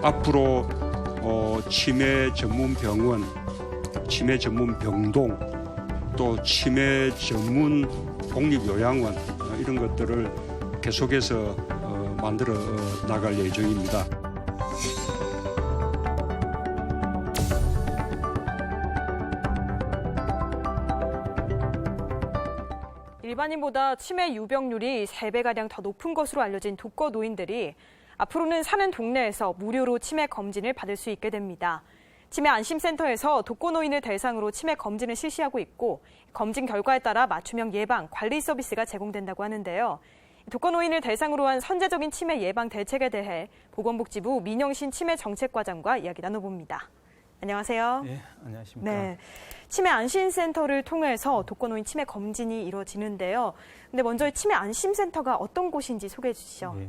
앞으로 치매 전문 병원, 치매 전문 병동, 또 치매 전문 공립요양원 이런 것들을 계속해서 만들어 나갈 예정입니다. 일반인보다 치매 유병률이 3배가량 더 높은 것으로 알려진 독거노인들이 앞으로는 사는 동네에서 무료로 치매 검진을 받을 수 있게 됩니다. 치매 안심센터에서 독거노인을 대상으로 치매 검진을 실시하고 있고 검진 결과에 따라 맞춤형 예방, 관리 서비스가 제공된다고 하는데요. 독거노인을 대상으로 한 선제적인 치매 예방 대책에 대해 보건복지부 민영신 치매정책과장과 이야기 나눠봅니다. 안녕하세요. 네, 안녕하십니까. 네, 치매 안심센터를 통해서 독거노인 치매 검진이 이루어지는데요. 근데 먼저 치매 안심센터가 어떤 곳인지 소개해 주시죠. 네,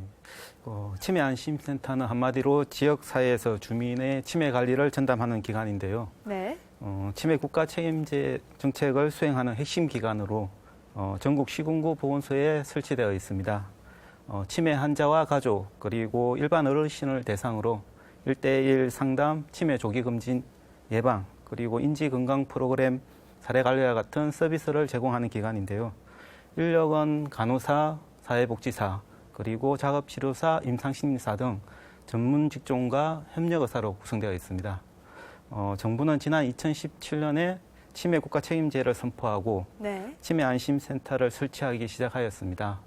치매 안심센터는 한마디로 지역사회에서 주민의 치매 관리를 전담하는 기관인데요. 네. 치매 국가 책임제 정책을 수행하는 핵심 기관으로 전국 시군구 보건소에 설치되어 있습니다. 치매 환자와 가족 그리고 일반 어르신을 대상으로 1대1 상담, 치매 조기 검진, 예방, 그리고 인지 건강 프로그램, 사례 관리와 같은 서비스를 제공하는 기관인데요. 인력은 간호사, 사회복지사, 그리고 작업치료사, 임상심리사 등 전문 직종과 협력의사로 구성되어 있습니다. 정부는 지난 2017년에 치매 국가 책임제를 선포하고 네. 치매 안심센터를 설치하기 시작하였습니다.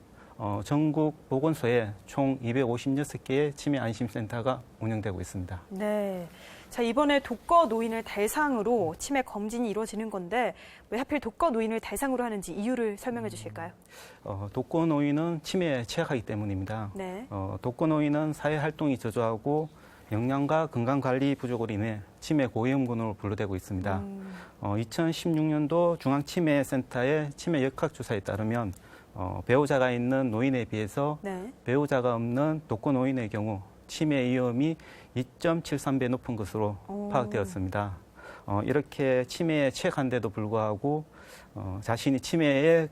전국 보건소에 총 256개의 치매 안심센터가 운영되고 있습니다. 네. 자, 이번에 독거노인을 대상으로 치매 검진이 이루어지는 건데 왜 하필 독거노인을 대상으로 하는지 이유를 설명해 주실까요? 독거노인은 치매에 취약하기 때문입니다. 네. 독거노인은 사회활동이 저조하고 영양과 건강관리 부족으로 인해 치매 고위험군으로 분류되고 있습니다. 2016년도 중앙치매센터의 치매 역학조사에 따르면 배우자가 있는 노인에 비해서 네. 배우자가 없는 독거노인의 경우 치매 위험이 2.73배 높은 것으로 파악되었습니다. 이렇게 치매에 취약한데도 불구하고 자신이 치매에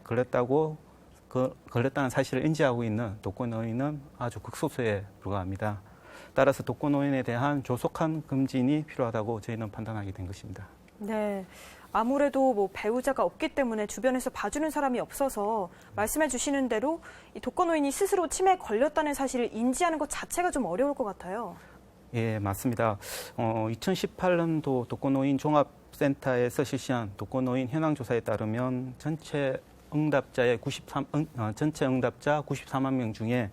걸렸다는 사실을 인지하고 있는 독거노인은 아주 극소수에 불과합니다. 따라서 독거노인에 대한 조속한 검진이 필요하다고 저희는 판단하게 된 것입니다. 네. 아무래도 뭐 배우자가 없기 때문에 주변에서 봐주는 사람이 없어서 말씀해 주시는 대로 이 독거노인이 스스로 치매에 걸렸다는 사실을 인지하는 것 자체가 좀 어려울 것 같아요. 예, 맞습니다. 2018년도 독거노인 종합센터에서 실시한 독거노인 현황조사에 따르면 전체 응답자 94만 명 중에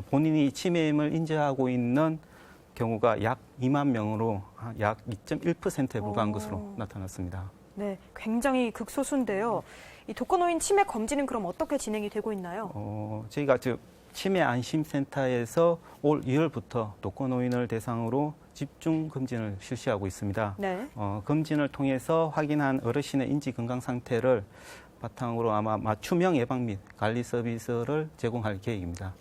본인이 치매임을 인지하고 있는 경우가 약 2만 명으로 약 2.1%에 불과한 것으로 나타났습니다. 네, 굉장히 극소수인데요. 이 독거노인 치매 검진은 그럼 어떻게 진행이 되고 있나요? 저희가 치매 안심센터에서 올 2월부터 독거노인을 대상으로 집중 검진을 실시하고 있습니다. 네. 검진을 통해서 확인한 어르신의 인지 건강 상태를 바탕으로 아마 맞춤형 예방 및 관리 서비스를 제공할 계획입니다.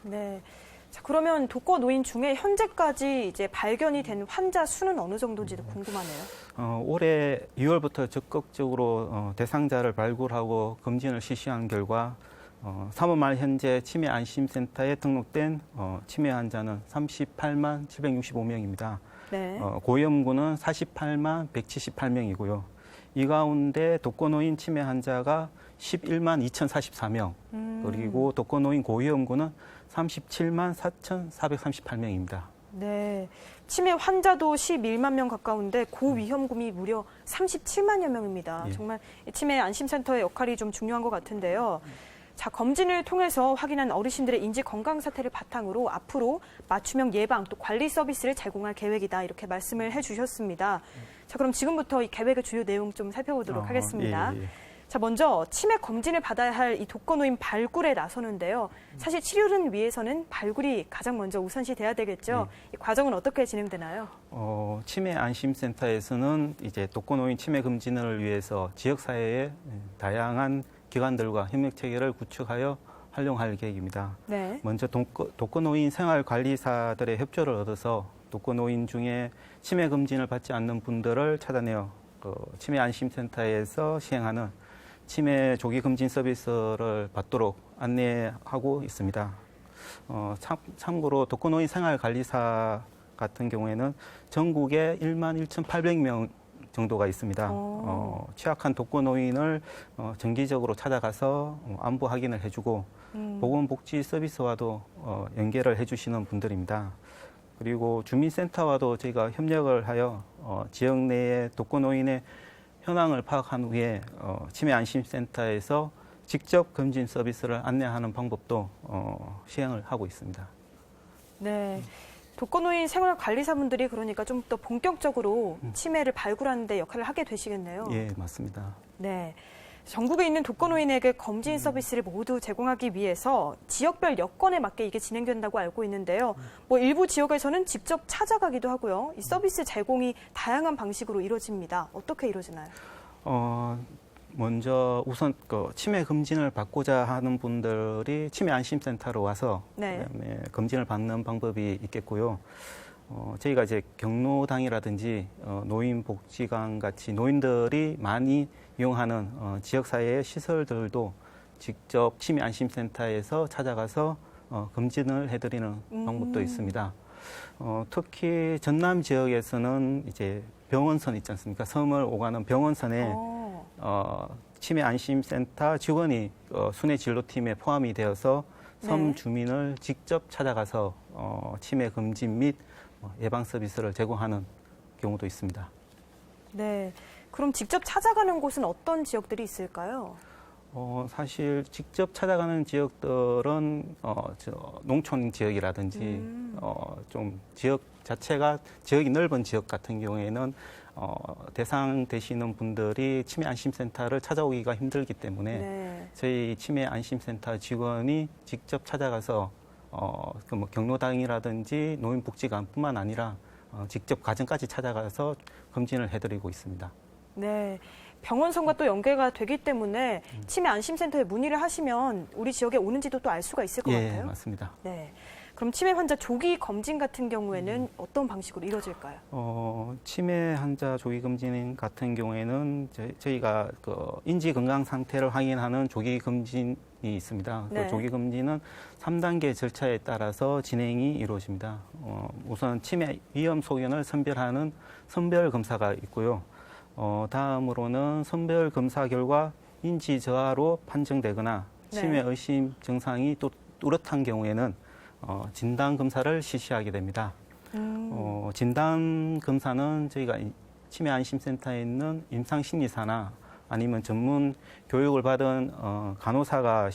네. 자, 그러면 독거노인 중에 현재까지 이제 발견이 된 환자 수는 어느 정도인지도 궁금하네요. 올해 2월부터 적극적으로 대상자를 발굴하고 검진을 실시한 결과 3월 말 현재 치매 안심센터에 등록된 치매 환자는 38만 765명입니다. 네. 고위험군은 48만 178명이고요. 이 가운데 독거노인 치매 환자가 11만 2,044명, 그리고 독거노인 고위험군은 37만 4,438명입니다. 네. 치매 환자도 11만 명 가까운데 고위험군이 무려 37만여 명입니다. 예. 정말 치매 안심센터의 역할이 좀 중요한 것 같은데요. 자, 검진을 통해서 확인한 어르신들의 인지 건강 사태를 바탕으로 앞으로 맞춤형 예방 또 관리 서비스를 제공할 계획이다 이렇게 말씀을 해주셨습니다. 자, 그럼 지금부터 이 계획의 주요 내용 좀 살펴보도록 하겠습니다. 예. 자, 먼저 치매 검진을 받아야 할 이 독거노인 발굴에 나서는데요. 사실 치료를 위해서는 발굴이 가장 먼저 우선시 돼야 되겠죠. 이 과정은 어떻게 진행되나요? 치매 안심센터에서는 이제 독거노인 치매 검진을 위해서 지역 사회의 다양한 기관들과 협력 체계를 구축하여 활용할 계획입니다. 네. 먼저 독거노인 생활관리사들의 협조를 얻어서 독거노인 중에 치매 검진을 받지 않는 분들을 찾아내어 치매 안심센터에서 시행하는 치매 조기 검진 서비스를 받도록 안내하고 있습니다. 참고로 독거노인 생활관리사가 같은 경우에는 전국에 11,800명 정도가 있습니다. 취약한 독거노인을 정기적으로 찾아가서 안부 확인을 해주고 보건복지 서비스와도 연계를 해주시는 분들입니다. 그리고 주민센터와도 저희가 협력을 하여 지역 내의 독거노인의 현황을 파악한 후에 치매안심센터에서 직접 검진 서비스를 안내하는 방법도 시행을 하고 있습니다. 네. 독거노인 생활관리사분들이 그러니까 좀 더 본격적으로 치매를 발굴하는 데 역할을 하게 되시겠네요. 예, 맞습니다. 네. 전국에 있는 독거노인에게 검진 서비스를 모두 제공하기 위해서 지역별 여건에 맞게 이게 진행된다고 알고 있는데요. 일부 지역에서는 직접 찾아가기도 하고요. 이 서비스 제공이 다양한 방식으로 이루어집니다. 어떻게 이루어지나요? 먼저 우선 치매 검진을 받고자 하는 분들이 치매 안심센터로 와서 네. 그다음에 검진을 받는 방법이 있겠고요. 저희가 이제 경로당이라든지 노인복지관 같이 노인들이 많이 이용하는 지역사회의 시설들도 직접 치매 안심센터에서 찾아가서 검진을 해드리는 방법도 있습니다. 특히 전남 지역에서는 이제 병원선 있지 않습니까? 섬을 오가는 병원선에 치매 안심센터 직원이 순회 진료팀에 포함이 되어서 섬 네. 주민을 직접 찾아가서 치매 검진 및 예방 서비스를 제공하는 경우도 있습니다. 네. 그럼 직접 찾아가는 곳은 어떤 지역들이 있을까요? 사실 직접 찾아가는 지역들은 농촌 지역이라든지 좀 지역 자체가 지역이 넓은 지역 같은 경우에는 대상 되시는 분들이 치매 안심센터를 찾아오기가 힘들기 때문에 네. 저희 치매 안심센터 직원이 직접 찾아가서 경로당이라든지 노인복지관뿐만 아니라 직접 가정까지 찾아가서 검진을 해드리고 있습니다. 네. 병원선과 또 연계가 되기 때문에 치매 안심센터에 문의를 하시면 우리 지역에 오는지도 또 알 수가 있을 것 예, 같아요. 맞습니다. 네. 그럼 치매 환자 조기 검진 같은 경우에는 어떤 방식으로 이루어질까요? 치매 환자 조기 검진 같은 경우에는 저희가 인지 건강 상태를 확인하는 조기 검진이 있습니다. 네. 그 조기 검진은 3단계 절차에 따라서 진행이 이루어집니다. 우선 치매 위험 소견을 선별하는 선별 검사가 있고요. 다음으로는 선별 검사 결과 인지 저하로 판정되거나 네. 치매 의심 증상이 또 뚜렷한 경우에는 진단 검사를 실시하게 됩니다. 진단 검사는 저희가 치매 안심센터에 있는 임상심리사나 아니면 전문 교육을 받은 간호사가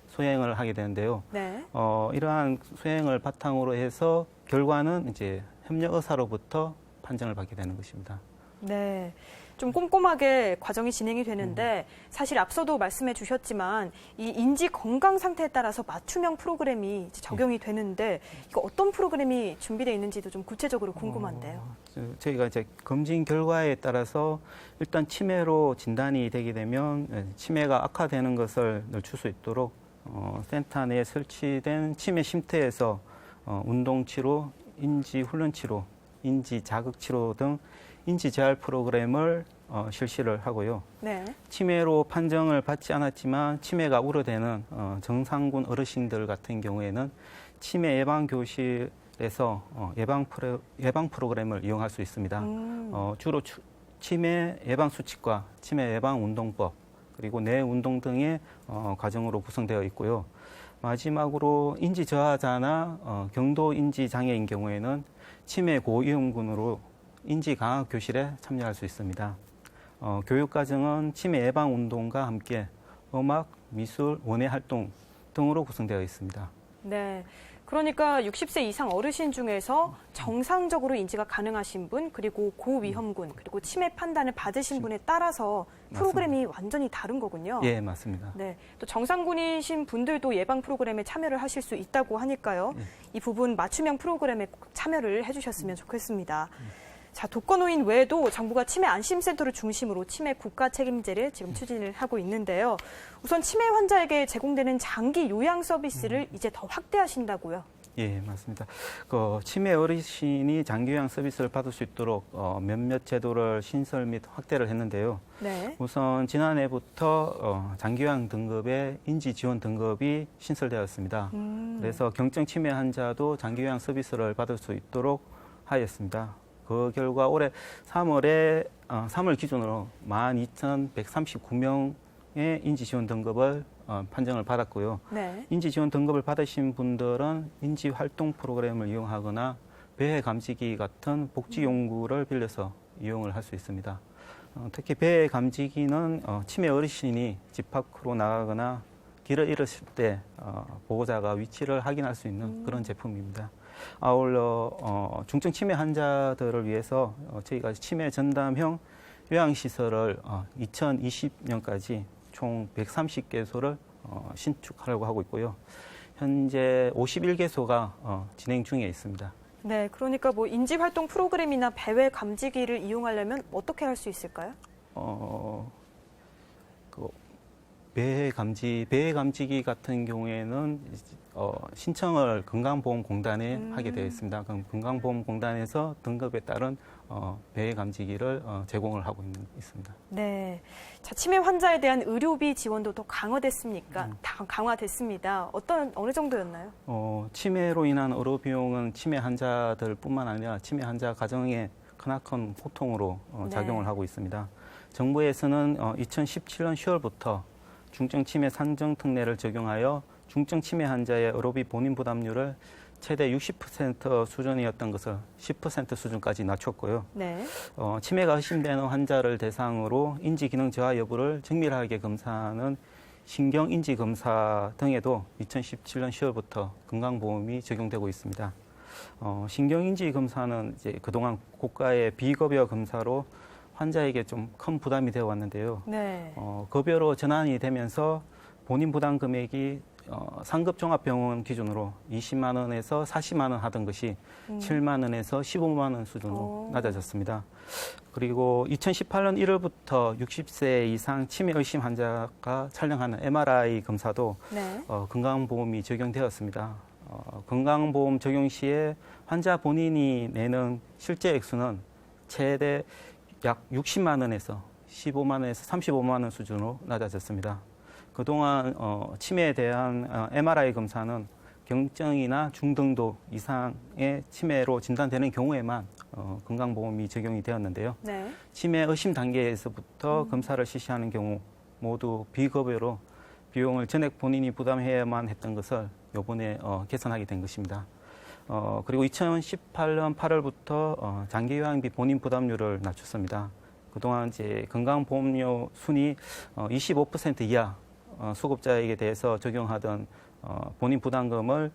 수행을 하게 되는데요. 네. 이러한 수행을 바탕으로 해서 결과는 이제 협력 의사로부터 판정을 받게 되는 것입니다. 네. 좀 꼼꼼하게 과정이 진행이 되는데 사실 앞서도 말씀해 주셨지만 이 인지 건강 상태에 따라서 맞춤형 프로그램이 이제 적용이 되는데 이거 어떤 프로그램이 준비되어 있는지도 좀 구체적으로 궁금한데요. 저희가 이제 검진 결과에 따라서 일단 치매로 진단이 되게 되면 치매가 악화되는 것을 늦출 수 있도록 센터 내에 설치된 치매 쉼터에서 운동치료, 인지훈련치료, 인지자극치료 등 인지재활 프로그램을 실시를 하고요. 네. 치매로 판정을 받지 않았지만 치매가 우려되는 정상군 어르신들 같은 경우에는 치매 예방교실에서 예방 프로그램을 이용할 수 있습니다. 주로 치매 예방수칙과 치매 예방운동법 그리고 뇌운동 등의 과정으로 구성되어 있고요. 마지막으로 인지저하자나 경도인지장애인 경우에는 치매 고위험군으로 인지강화 교실에 참여할 수 있습니다. 교육과정은 치매 예방운동과 함께 음악, 미술, 원예활동 등으로 구성되어 있습니다. 네. 그러니까 60세 이상 어르신 중에서 정상적으로 인지가 가능하신 분, 그리고 고위험군, 그리고 치매 판단을 받으신 분에 따라서 프로그램이 완전히 다른 거군요. 예, 맞습니다. 네. 또 정상군이신 분들도 예방 프로그램에 참여를 하실 수 있다고 하니까요. 이 부분 맞춤형 프로그램에 꼭 참여를 해주셨으면 좋겠습니다. 자, 독거노인 외에도 정부가 치매 안심센터를 중심으로 치매 국가 책임제를 지금 추진을 하고 있는데요. 우선 치매 환자에게 제공되는 장기 요양 서비스를 이제 더 확대하신다고요? 예, 맞습니다. 치매 어르신이 장기 요양 서비스를 받을 수 있도록 몇몇 제도를 신설 및 확대를 했는데요. 네. 우선 지난해부터 장기 요양 등급의 인지 지원 등급이 신설되었습니다. 그래서 경증 치매 환자도 장기 요양 서비스를 받을 수 있도록 하였습니다. 그 결과 올해 3월 기준으로 12,139명의 인지지원 등급을 판정을 받았고요. 네. 인지지원 등급을 받으신 분들은 인지활동 프로그램을 이용하거나 배회 감지기 같은 복지용구를 빌려서 이용을 할 수 있습니다. 특히 배회 감지기는 치매 어르신이 집 밖으로 나가거나 길을 잃었을 때 보호자가 위치를 확인할 수 있는 그런 제품입니다. 아울러 중증 치매 환자들을 위해서 저희가 치매 전담형 요양시설을 2020년까지 총 130개소를 신축하려고 하고 있고요. 현재 51개소가 진행 중에 있습니다. 네, 그러니까 뭐 인지활동 프로그램이나 배회 감지기를 이용하려면 어떻게 할 수 있을까요? 배회 감지기 같은 경우에는 신청을 건강보험공단에 하게 되어 있습니다. 그럼 건강보험공단에서 등급에 따른 배회 감지기를 제공을 하고 있습니다. 네, 자, 치매 환자에 대한 의료비 지원도 더 강화됐습니까? 강화됐습니다. 어느 정도였나요? 치매로 인한 의료 비용은 치매 환자들뿐만 아니라 치매 환자 가정의 크나큰 고통으로 작용을 하고 있습니다. 정부에서는 2017년 10월부터 중증 치매 산정 특례를 적용하여 중증 치매 환자의 의료비 본인 부담률을 최대 60% 수준이었던 것을 10% 수준까지 낮췄고요. 네. 치매가 의심되는 환자를 대상으로 인지기능 저하 여부를 정밀하게 검사하는 신경인지검사 등에도 2017년 10월부터 건강보험이 적용되고 있습니다. 신경인지검사는 이제 그동안 고가의 비급여 검사로 환자에게 좀 큰 부담이 되어 왔는데요. 네. 급여로 전환이 되면서 본인 부담 금액이 상급 종합병원 기준으로 20만 원에서 40만 원 하던 것이 7만 원에서 15만 원 수준으로 낮아졌습니다. 그리고 2018년 1월부터 60세 이상 치매 의심 환자가 촬영하는 MRI 검사도 네. 건강보험이 적용되었습니다. 건강보험 적용 시에 환자 본인이 내는 실제 액수는 최대 약 60만 원에서 15만 원에서 35만 원 수준으로 낮아졌습니다. 그동안 치매에 대한 MRI 검사는 경증이나 중등도 이상의 치매로 진단되는 경우에만 건강보험이 적용이 되었는데요. 네. 치매 의심 단계에서부터 검사를 실시하는 경우 모두 비급여로 비용을 전액 본인이 부담해야만 했던 것을 이번에 개선하게 된 것입니다. 그리고 2018년 8월부터 장기요양비 본인 부담률을 낮췄습니다. 그동안 이제 건강보험료 순위 25% 이하 수급자에게 대해서 적용하던 본인 부담금을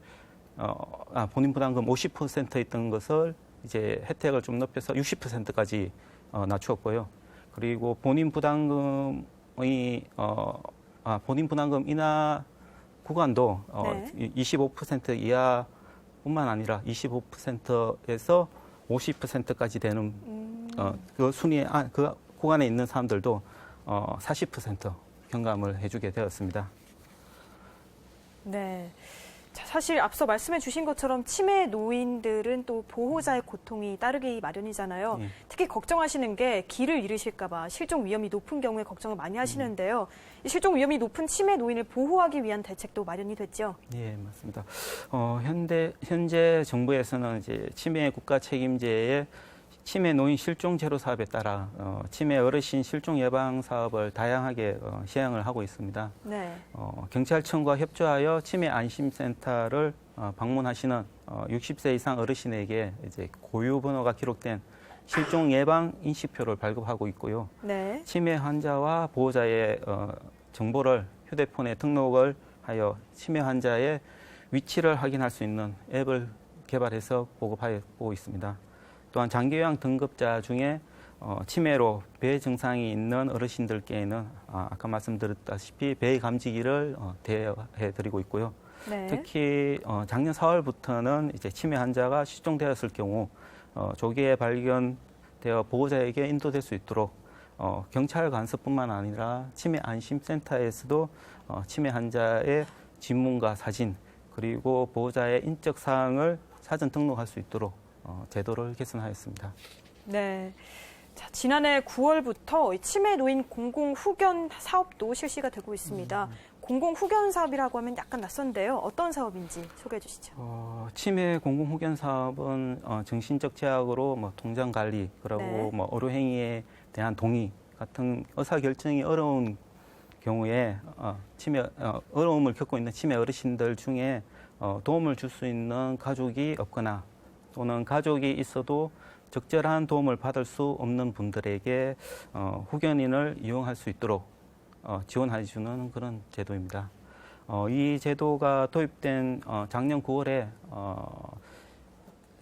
본인 부담금 50% 있던 것을 이제 혜택을 좀 높여서 60%까지 낮추었고요. 그리고 본인 부담금 인하 구간도 네. 25% 이하뿐만 아니라 25%에서 50%까지 되는 그 순위 그 구간에 있는 사람들도 40% 경감을 해주게 되었습니다. 네. 자, 사실 앞서 말씀해 주신 것처럼 치매 노인들은 또 보호자의 고통이 따르기 마련이잖아요. 예. 특히 걱정하시는 게 길을 잃으실까 봐 실종 위험이 높은 경우에 걱정을 많이 하시는데요. 이 실종 위험이 높은 치매 노인을 보호하기 위한 대책도 마련이 됐죠. 예, 맞습니다. 현재 정부에서는 이제 치매 국가 책임제의 치매 노인 실종 제로 사업에 따라 치매 어르신 실종 예방 사업을 다양하게 시행을 하고 있습니다. 네. 경찰청과 협조하여 치매 안심센터를 방문하시는 60세 이상 어르신에게 이제 고유 번호가 기록된 실종 예방 인식표를 발급하고 있고요. 네. 치매 환자와 보호자의 정보를 휴대폰에 등록을 하여 치매 환자의 위치를 확인할 수 있는 앱을 개발해서 보급하고 있습니다. 또한 장기요양 등급자 중에 치매로 배 증상이 있는 어르신들께는 아까 말씀드렸다시피 배 감지기를 대여해드리고 있고요. 네. 특히 작년 4월부터는 이제 치매 환자가 실종되었을 경우 조기에 발견되어 보호자에게 인도될 수 있도록 경찰 간섭뿐만 아니라 치매 안심센터에서도 치매 환자의 진문과 사진 그리고 보호자의 인적 사항을 사전 등록할 수 있도록 제도를 개선하였습니다. 네. 자, 지난해 9월부터 치매 노인 공공 후견 사업도 실시가 되고 있습니다. 공공후견 사업이라고 하면 약간 낯선데요. 어떤 사업인지 소개해 주시죠. 치매 공공후견 사업은 정신적 제약으로 뭐 통장 관리, 그리고 네. 뭐 의료 행위에 대한 동의 같은 의사 결정이 어려운 경우에 어려움을 겪고 있는 치매 어르신들 중에 도움을 줄 수 있는 가족이 없거나 또는 가족이 있어도 적절한 도움을 받을 수 없는 분들에게 후견인을 이용할 수 있도록 지원해 주는 그런 제도입니다. 이 제도가 도입된 작년 9월에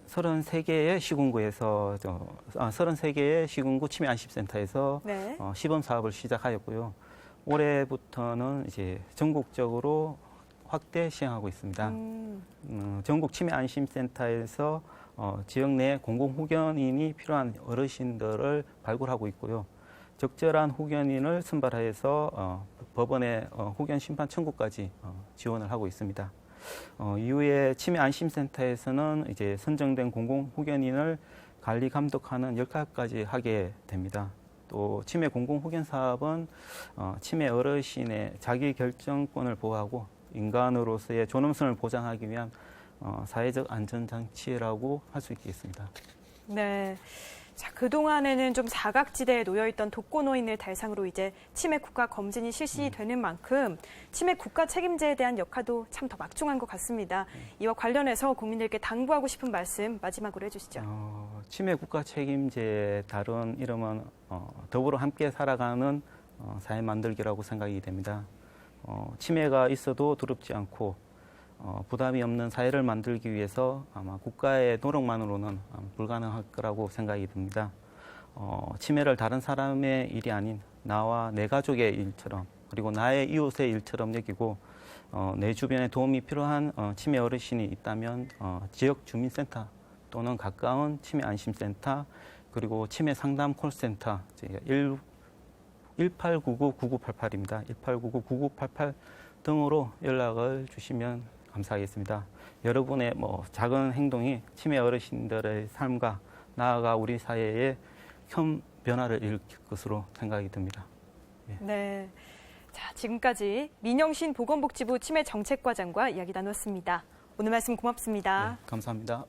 33개의 시군구에서 33개의 시군구 치매 안심센터에서 네. 시범 사업을 시작하였고요. 올해부터는 이제 전국적으로 확대 시행하고 있습니다. 전국 치매 안심센터에서 지역 내 공공후견인이 필요한 어르신들을 발굴하고 있고요. 적절한 후견인을 선발해서 법원의 후견 심판 청구까지 지원을 하고 있습니다. 이후에 치매 안심센터에서는 이제 선정된 공공후견인을 관리 감독하는 역할까지 하게 됩니다. 또 치매 공공후견 사업은 치매 어르신의 자기 결정권을 보호하고 인간으로서의 존엄성을 보장하기 위한 사회적 안전장치라고 할 수 있겠습니다. 네. 자, 그동안에는 좀 사각지대에 놓여있던 독거노인을 대상으로 이제 치매 국가 검진이 실시되는 만큼 치매 국가 책임제에 대한 역할도 참 더 막중한 것 같습니다. 이와 관련해서 국민들께 당부하고 싶은 말씀 마지막으로 해주시죠. 치매 국가 책임제의 다른 이름은 더불어 함께 살아가는 사회 만들기라고 생각이 됩니다. 치매가 있어도 두렵지 않고 부담이 없는 사회를 만들기 위해서 아마 국가의 노력만으로는 불가능할 거라고 생각이 듭니다. 치매를 다른 사람의 일이 아닌 나와 내 가족의 일처럼, 그리고 나의 이웃의 일처럼 여기고 내 주변에 도움이 필요한 치매 어르신이 있다면 지역 주민센터 또는 가까운 치매 안심센터, 그리고 치매 상담 콜센터 1899-9988입니다. 1899-9988 등으로 연락을 주시면 감사하겠습니다. 여러분의 작은 행동이 치매 어르신들의 삶과 나아가 우리 사회에 큰 변화를 일으킬 것으로 생각이 듭니다. 네. 자, 지금까지 민영신 보건복지부 치매정책과장과 이야기 나눴습니다. 오늘 말씀 고맙습니다. 네, 감사합니다.